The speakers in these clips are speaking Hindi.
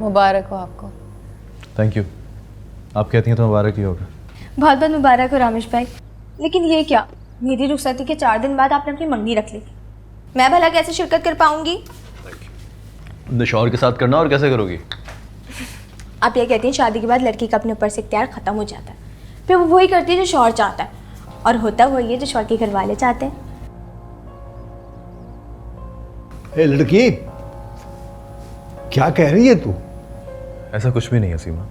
मुबारक हो आपको। Thank you. आप कहती हैं तो मुबारक ही होगा। बहुत बहुत मुबारक हो रामेश भाई। लेकिन ये क्या, मेरी रुखसती के 4 दिन बाद आपने अपनी मंगनी रख ली, मैं भला कैसे शिरकत कर पाऊंगी? अपने शौहर के साथ करना और कैसे करोगी? आप ये कहती हैं शादी के बाद लड़की का अपने ऊपर से इख्तियार ख़त्म हो जाता है, फिर वो वही करती है जो शौहर चाहता है, और होता वही है जो शौहर के घर वाले चाहते हैं। ए लड़की, क्या कह रही है तू? ऐसा कुछ भी नहीं है सीमा।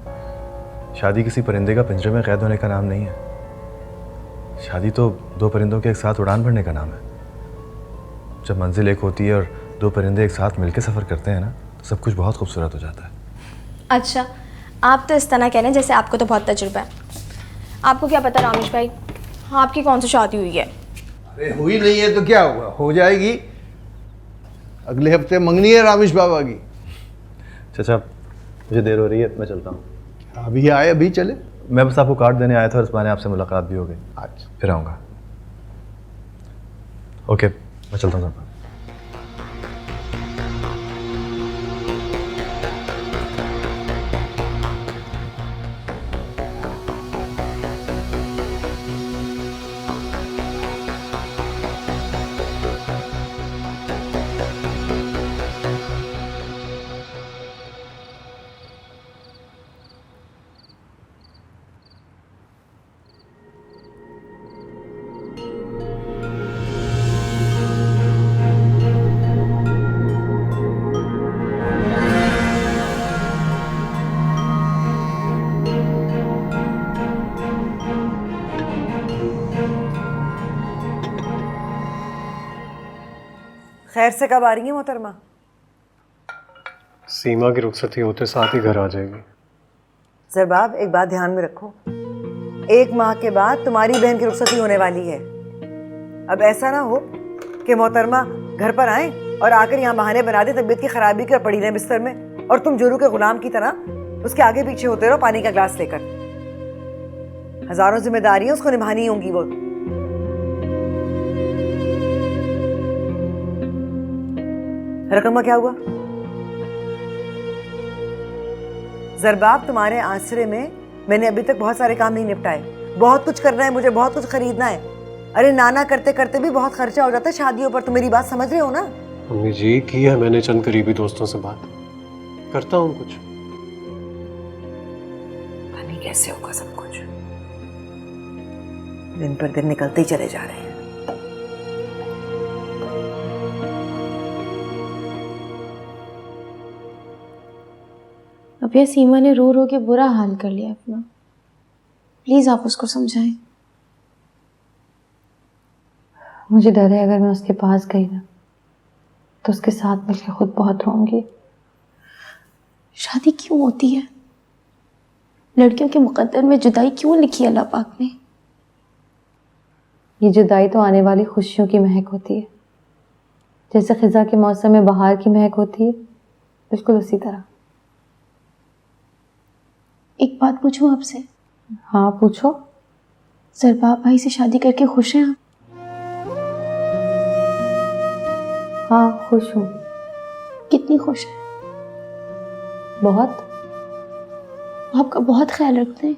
शादी किसी परिंदे का पिंजरे में कैद होने का नाम नहीं है। शादी तो 2 परिंदों के एक साथ उड़ान भरने का नाम है। जब मंजिल एक होती है और 2 परिंदे एक साथ मिलकर सफ़र करते हैं ना, तो सब कुछ बहुत खूबसूरत हो जाता है। अच्छा, आप तो इस तरह कह रहे हैं जैसे आपको तो बहुत तजुर्बा है। आपको क्या पता रामेश भाई, आपकी कौन सी शादी हुई है? अरे हुई नहीं है तो क्या हुआ, हो जाएगी। अगले हफ्ते मंगनी है रामेश बाबा की। चाचा मुझे देर हो रही है, मैं चलता हूँ। अभी आए, अभी चले? मैं बस आपको कार्ड देने आया था और इस बहाने आपसे मुलाकात भी हो गई। अच्छा, फिर आऊँगा। ओके, मैं चलता हूँ साहब। खैर से कब आ रही है मोहतरमा? सीमा की रुखसती होते साथ ही घर आ जाएगी। ज़रबाब, एक बात ध्यान में रखो, 1 माह के बाद तुम्हारी बहन की रुखसती होने वाली है। अब ऐसा ना हो कि मोहतरमा घर पर आए और आकर यहाँ बहाने बना दे तबीयत की खराबी कर पड़ी रहे बिस्तर में, और तुम जोरू के गुलाम की तरह उसके आगे पीछे होते रहो पानी का ग्लास लेकर। हजारों जिम्मेदारियां उसको निभानी होंगी। वो रकम का क्या हुआ? ज़रबाब, तुम्हारे आसरे में मैंने अभी तक बहुत सारे काम नहीं निपटाए। बहुत कुछ करना है मुझे, बहुत कुछ खरीदना है। अरे नाना करते करते भी बहुत खर्चा हो जाता है शादियों पर, तो मेरी बात समझ रहे हो ना? मम्मी जी, की है मैंने चंद करीबी दोस्तों से बात, करता हूँ कुछ। पता नहीं कैसे होगा सब कुछ, दिन पर दिन निकलते ही चले जा रहे हैं। अब यह सीमा ने रो रो के बुरा हाल कर लिया अपना, प्लीज़ आप उसको समझाएं। मुझे डर है अगर मैं उसके पास गई ना तो उसके साथ मिलकर खुद बहुत रोऊंगी। शादी क्यों होती है? लड़कियों के मुकद्दर में जुदाई क्यों लिखी है अल्लाह पाक ने? ये जुदाई तो आने वाली खुशियों की महक होती है, जैसे खिजा के मौसम में बहार की महक होती है, बिल्कुल उसी तरह। एक बात पूछूं आपसे? हाँ पूछो। ज़रबाब भाई से शादी करके खुश हैं आप? हाँ खुश हूँ। कितनी खुश हैं? बहुत। वो आपका बहुत ख्याल रखते हैं।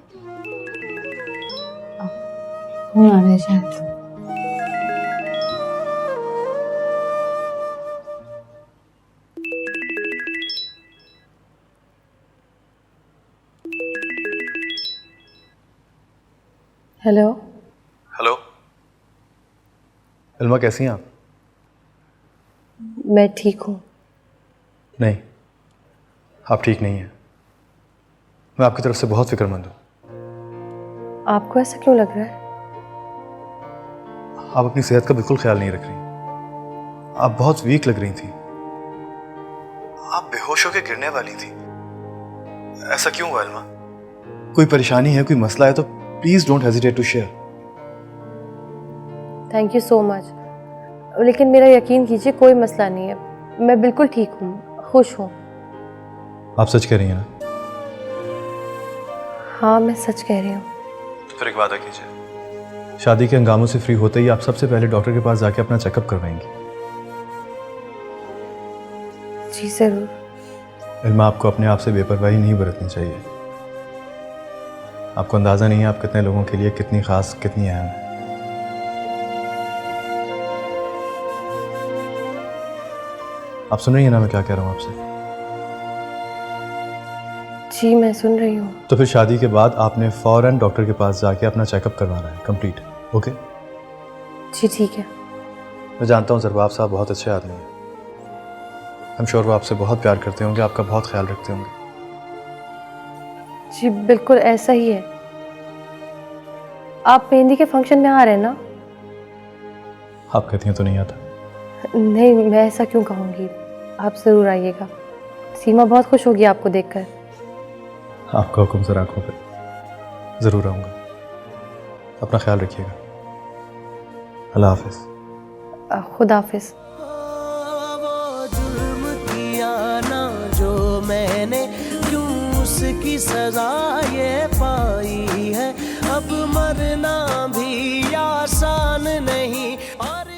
हूँ आ रहे शायद। हेलो। हेलो इल्मा, कैसी हैं आप? मैं ठीक हूँ। नहीं, आप ठीक नहीं हैं। मैं आपकी तरफ से बहुत फिक्रमंद हूँ। आपको ऐसा क्यों लग रहा है? आप अपनी सेहत का बिल्कुल ख्याल नहीं रख रही। आप बहुत वीक लग रही थी। आप बेहोश होकर गिरने वाली थी। ऐसा क्यों हुआ इल्मा? कोई परेशानी है, कोई मसला है तो please don't hesitate to share. Thank you so much, लेकिन मेरा यकीन कीजिए कोई मसला नहीं है, मैं बिल्कुल ठीक हूँ, खुश हूँ। आप सच कह रही हैं ना? हाँ मैं सच कह रही हूँ। तो फिर एक वादा कीजिए, शादी के हंगामों से फ्री होते ही आप सबसे पहले डॉक्टर के पास जाके अपना चेकअप करवाएंगी। जी जरूर। इल्मा, आपको अपने आप से बेपरवाही नहीं बरतनी चाहिए। आपको अंदाज़ा नहीं है आप कितने लोगों के लिए कितनी ख़ास, कितनी अहम है। आप सुन रही हैं ना मैं क्या कह रहा हूँ आपसे? जी मैं सुन रही हूँ। तो फिर शादी के बाद आपने फ़ौरन डॉक्टर के पास जाके अपना चेकअप करवाना है, कंप्लीट। ओके? जी ठीक है। मैं जानता हूँ ज़रबाब साहब बहुत अच्छे आदमी हैं। I'm sure वो आपसे बहुत प्यार करते होंगे, आपका बहुत ख्याल रखते होंगे। जी बिल्कुल ऐसा ही है। आप मेहंदी के फंक्शन में आ रहे हैं ना? आप कहती हैं तो नहीं आता। नहीं, मैं ऐसा क्यों कहूँगी, आप ज़रूर आइएगा। सीमा बहुत खुश होगी आपको देखकर। आपका हुक्म सर आंखों पे, ज़रूर आऊँगा। अपना ख्याल रखिएगा। अल्लाह हाफिज़। खुदा हाफिज़। वो जुल्म किया ना जो मैंने, क्यों उसकी सजा ये पाई है। अब मरना भी आसान नहीं। और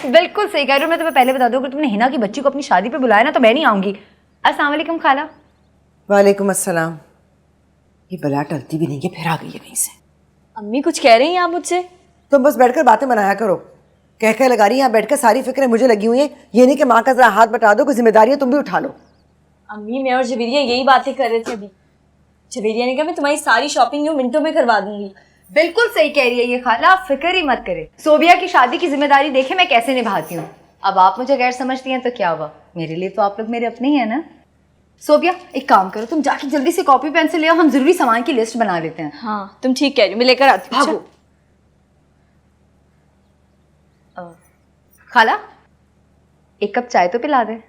बिल्कुल सही कह रहे हो। मैं तुम्हें पहले बता दूं, अगर तुमने हिना की बच्ची को अपनी शादी पे बुलाया ना तो मैं नहीं आऊंगी। अस्सलाम वालेकुम खाला। वालेकुम अस्सलाम। ये बला टलती भी नहीं है, फिर आ गई है कहीं से। अम्मी कुछ कह रही हैं आप मुझसे? तुम बस बैठकर बातें बनाया करो। कह लगा रही यहाँ बैठकर सारी फिक्रें मुझे लगी हुई हैं। ये नहीं कि माँ का जरा हाथ बटा दो, कोई जिम्मेदारी है तुम भी उठा लो। अम्मी मैं और जवेरिया यही बातें कर रहे थे अभी। जवेरिया ने कहा मैं तुम्हारी सारी शॉपिंग यूं मिनटों में करवा दूंगी। बिल्कुल सही कह रही है ये खाला, आप फिक्र ही मत करें। सोबिया की शादी की जिम्मेदारी देखे मैं कैसे निभाती हूँ। अब आप मुझे गैर समझती हैं तो क्या हुआ, मेरे लिए तो आप लोग मेरे अपने ही है ना। सोबिया एक काम करो, तुम जाके जल्दी से कॉपी पेंसिल ले आओ, हम जरूरी सामान की लिस्ट बना लेते हैं। हाँ तुम ठीक कह रही हो, मैं लेकर आती हूँ। भागो। खाला एक कप चाय तो पिला दे।